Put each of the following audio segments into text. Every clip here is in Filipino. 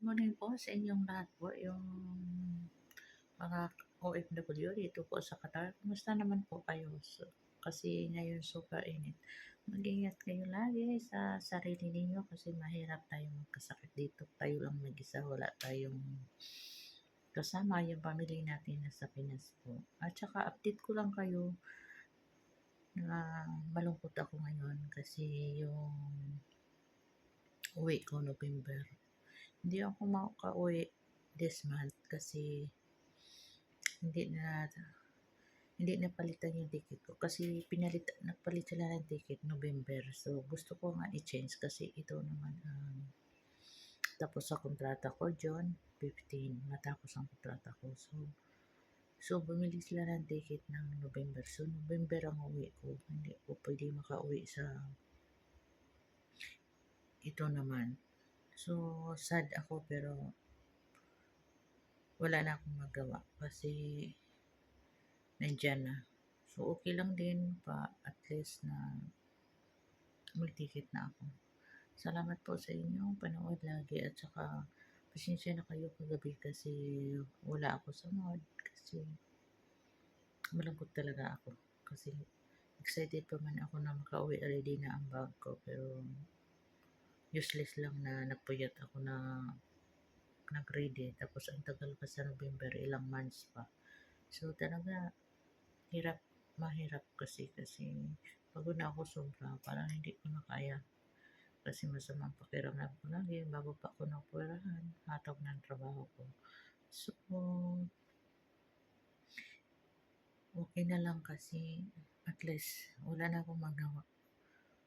Morning po sa inyong lahat po, yung mga OFW dito po sa Qatar. Kumusta naman po kayo? Kasi ngayon super init. Mag-ingat kayo lagi sa sarili ninyo kasi mahirap tayong magkasakit dito. Tayo lang mag-isa, wala tayong kasama yung family natin sa Pinas po. At saka update ko lang kayo na malungkot ako ngayon kasi yung uwi ko November. Hindi ako makauwi this month kasi hindi na hindi napalitan yung ticket ko kasi nagpalit sila ng ticket November. So gusto ko nga i-change kasi ito naman tapos sa kontrata ko June 15 matapos ang kontrata ko. So bumili sila ng ticket ng November. So November ang uwi ko. Hindi ko pwede makauwi sa ito naman. So sad ako pero wala na akong magawa kasi nandyan na. So, okay lang din pa at least na may ticket na ako. Salamat po sa inyong panood lagi at saka pasensya na kayo kagabi kasi wala ako sa mood kasi malungkot talaga ako kasi excited pa man ako na makauwi already na ang bag ko pero useless lang na nagpuyat ako na nag-ready tapos ang tagal pa sa November ilang months pa. So talaga mahirap kasi pagod na ako sobra, parang hindi ko na kaya kasi masamang pakiramdam ko lagi bago pa ako napurahan, hatag ng trabaho ko. So, okay na lang kasi at least wala na akong magawa.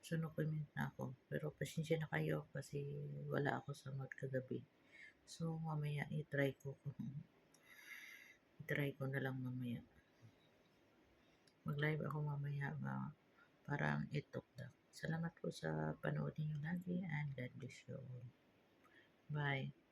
So, no comment na ako. Pero pasensya na kayo kasi wala ako sa mood kagabi. So, mamaya i-try ko na lang mamaya. Mag-live ako mamaya parang 8 o'clock. Salamat po sa panood niyo lagi and God bless you all. Bye.